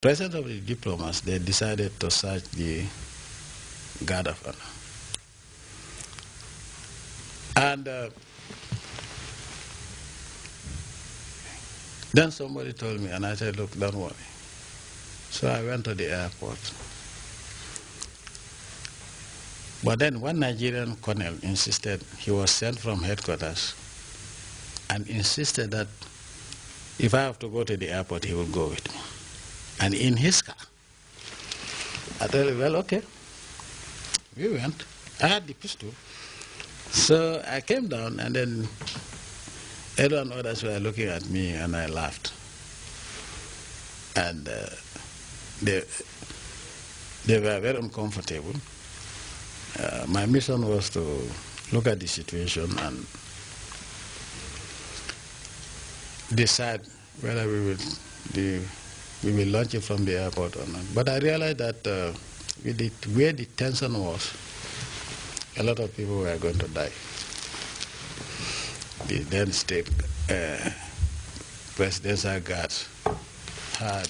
President of the diplomats, they decided to search the guard of honor. And then somebody told me, and I said, look, don't worry. So I went to the airport. But then one Nigerian colonel insisted, he was sent from headquarters, and insisted that if I have to go to the airport, he will go with me. And in his car. I told him, well, okay. We went. I had the pistol. So I came down, and then everyone others were looking at me, and I laughed. And they were very uncomfortable. My mission was to look at the situation and decide whether we will launch it from the airport or not. But I realized that where the tension was, a lot of people were going to die. The then state presidential guards had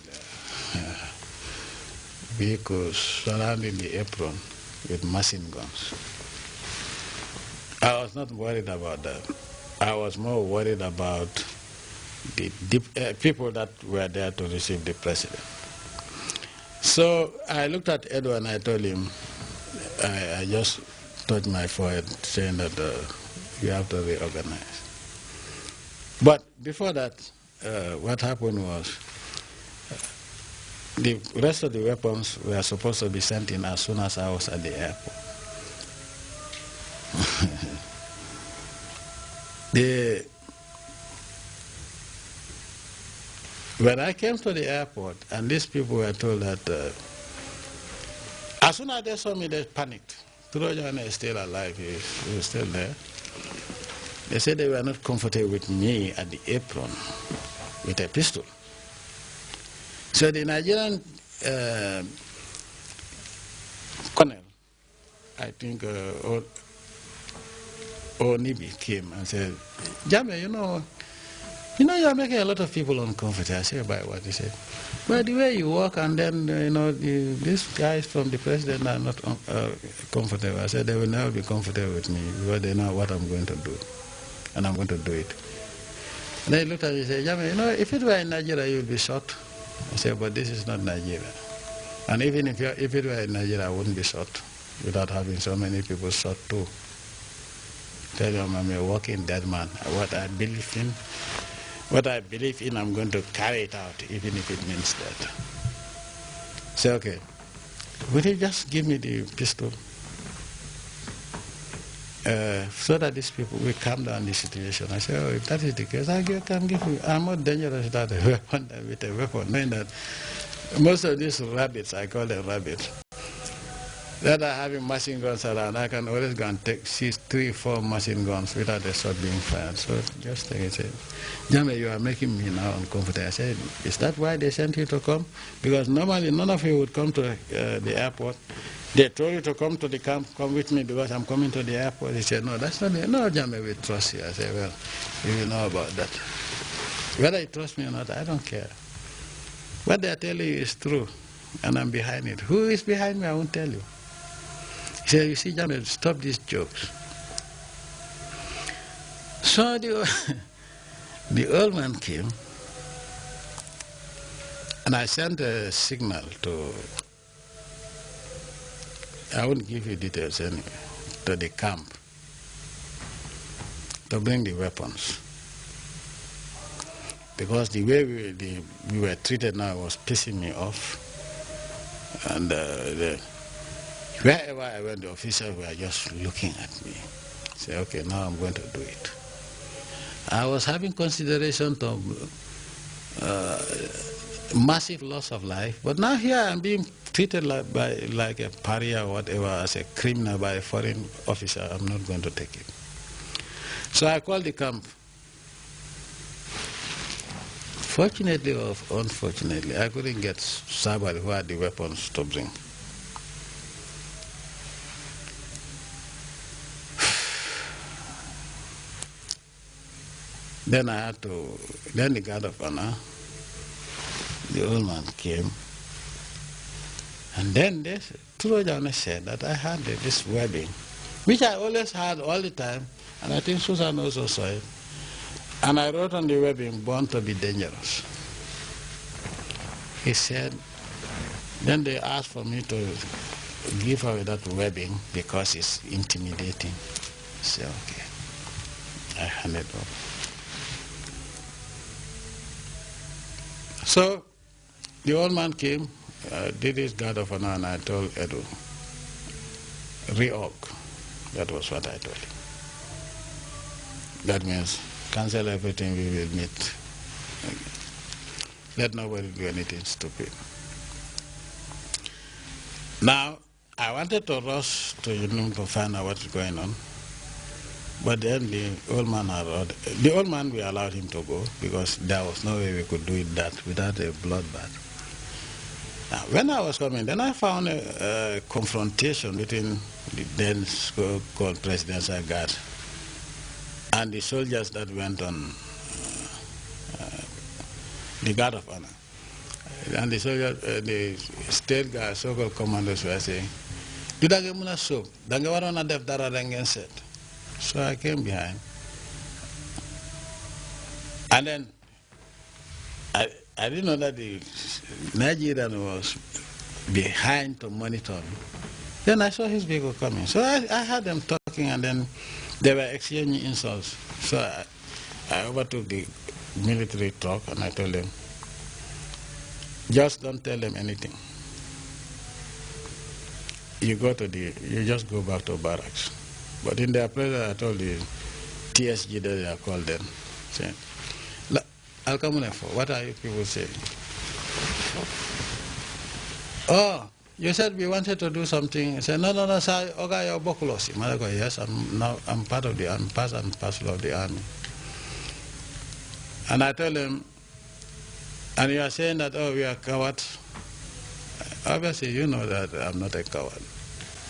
vehicles surrounding the apron with machine guns. I was not worried about that. I was more worried about the people that were there to receive the president. So I looked at Edward and I told him, I just touched my forehead saying that you have to reorganize. But before that, what happened was the rest of the weapons were supposed to be sent in as soon as I was at the airport. When I came to the airport, and these people were told that as soon as they saw me, they panicked. Trojan is still alive, he was still there. They said they were not comfortable with me at the apron with a pistol. So the Nigerian colonel, I think Onibi, came and said, Jame, you know you're making a lot of people uncomfortable. I said, by what? He said, by the way you walk, and then, these guys from the president are not comfortable. I said, they will never be comfortable with me because they know what I'm going to do, and I'm going to do it. And then he looked at me and said, Jame, if it were in Nigeria, you would be shot. I said, but this is not Nigeria. And even if it were in Nigeria, I wouldn't be shot without having so many people shot too. Tell them I'm a walking dead man. What I believe in, I'm going to carry it out, even if it means that. Say, okay, will you just give me the pistol so that these people will calm down the situation? I said, oh, if that is the case, I can give you. I'm more dangerous without a weapon than with a weapon, knowing that most of these rabbits, I call them rabbits, that are having machine guns around, I can always go and seize 3 or 4 machine guns without a shot being fired. So just take it. Say, Jame, you are making me now uncomfortable. I said, is that why they sent you to come? Because normally none of you would come to the airport. They told you to come to the camp, come with me because I'm coming to the airport. He said, no, that's not it. No, Jame, we trust you. I said, well, you will know about that. Whether you trust me or not, I don't care. What they are telling you is true, and I'm behind it. Who is behind me, I won't tell you. He said, you see, Jame, stop these jokes. So the old man came, and I sent a signal to, I won't give you details anyway, to the camp to bring the weapons. Because the way we were treated now was pissing me off. And wherever I went, the officers were just looking at me. Say, okay, now I'm going to do it. I was having consideration to massive loss of life, but now here I'm being treated like a pariah or whatever, as a criminal by a foreign officer. I'm not going to take it. So I called the camp. Fortunately or unfortunately, I couldn't get somebody who had the weapons to bring. Then the guard of honor, the old man came And then this Trojana said that I had this webbing, which I always had all the time, and I think Susan also saw it. And I wrote on the webbing, born to be dangerous. He said, then they asked for me to give away that webbing because it's intimidating. I said, okay. I handed it over. So the old man came, did his guard of honor, and I told Edu, reorg. That was what I told him. That means cancel everything, we will meet. Let nobody do anything stupid. Now, I wanted to rush to Yunum to find out what's going on. But then the old man, we allowed him to go because there was no way we could do it that without a bloodbath. Now, when I was coming, then I found a confrontation between the then called Presidential Guard and the soldiers that went on the Guard of Honor. And the soldiers, the state guard, so-called commanders were saying, "You don't get muna soap. Don't get one def dara dengen said." So I came behind. And then I didn't know that the Nigerian was behind to monitor me. Then I saw his vehicle coming. So I heard them talking, and then they were exchanging insults. So I overtook the military truck and I told them, just don't tell them anything. You just go back to barracks. But in their presence, I told the TSG that they are called them, saying, I'll come in for, what are you people saying? Oh, you said we wanted to do something. I said, no, sir, okay, you're Bokulosi. I go, yes, I'm part of the army, part and parcel of the army. And I tell them, and you are saying that, oh, we are cowards. Obviously, you know that I'm not a coward.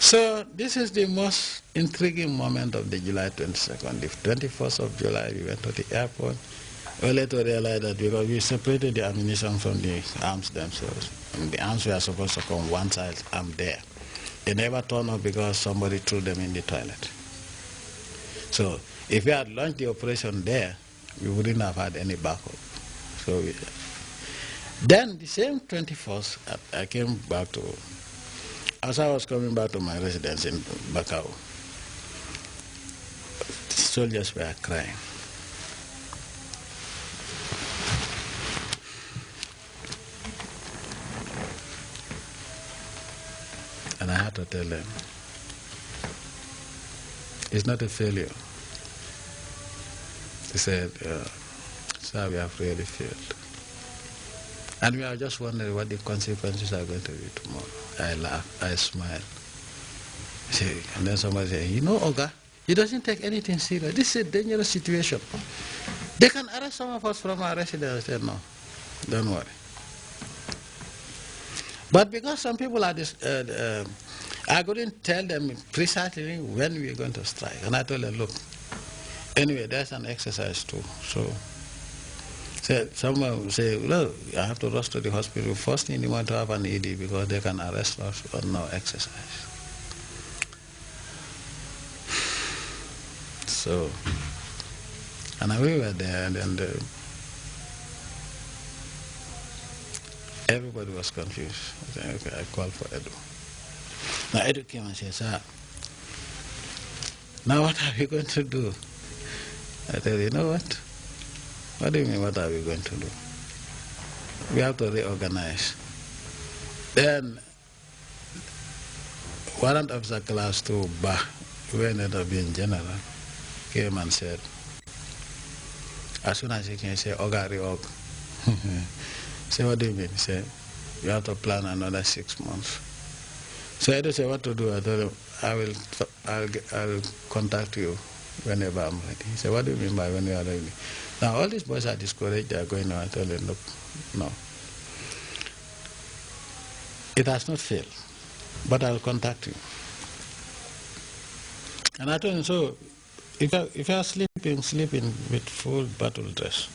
So this is the most intriguing moment of the July 22nd. The 21st of July, we went to the airport. Only to realize that because we separated the ammunition from the arms themselves. And the arms were supposed to come one side, I'm there. They never turned up because somebody threw them in the toilet. So if we had launched the operation there, we wouldn't have had any backup. So then the same 21st, I came back to, as I was coming back to my residence in Bakau, the soldiers were crying. And I had to tell them, it's not a failure. They said, sir, we have really failed. And we are just wondering what the consequences are going to be tomorrow. I laugh, I smile. And then somebody said, you know, Oga, it doesn't take anything serious. This is a dangerous situation. They can arrest some of us from our residence. I said, no, don't worry. But because some people are I couldn't tell them precisely when we are going to strike. And I told them, look, anyway, there's an exercise too. So someone will say, look, I have to rush to the hospital. First thing you want to have an ED because they can arrest us on no exercise. So, and we were there, and then everybody was confused. I said, okay, I called for Edu. Now Edu came and said, sir, now what are we going to do? I said, you know what? What do you mean, what are we going to do? We have to reorganize. Then, Warrant Officer Class 2, who ended up being general, came and said, as soon as he can say, Oga, reorg. Say, what do you mean? He said, you have to plan another 6 months. So I don't say what to do. I told him, I'll contact you whenever I'm ready. He said, what do you mean by when you are ready? Now all these boys are discouraged, they are going on. I told them, look, no. It has not failed, but I'll contact you. And I told him, so if you are sleeping with full battle dress.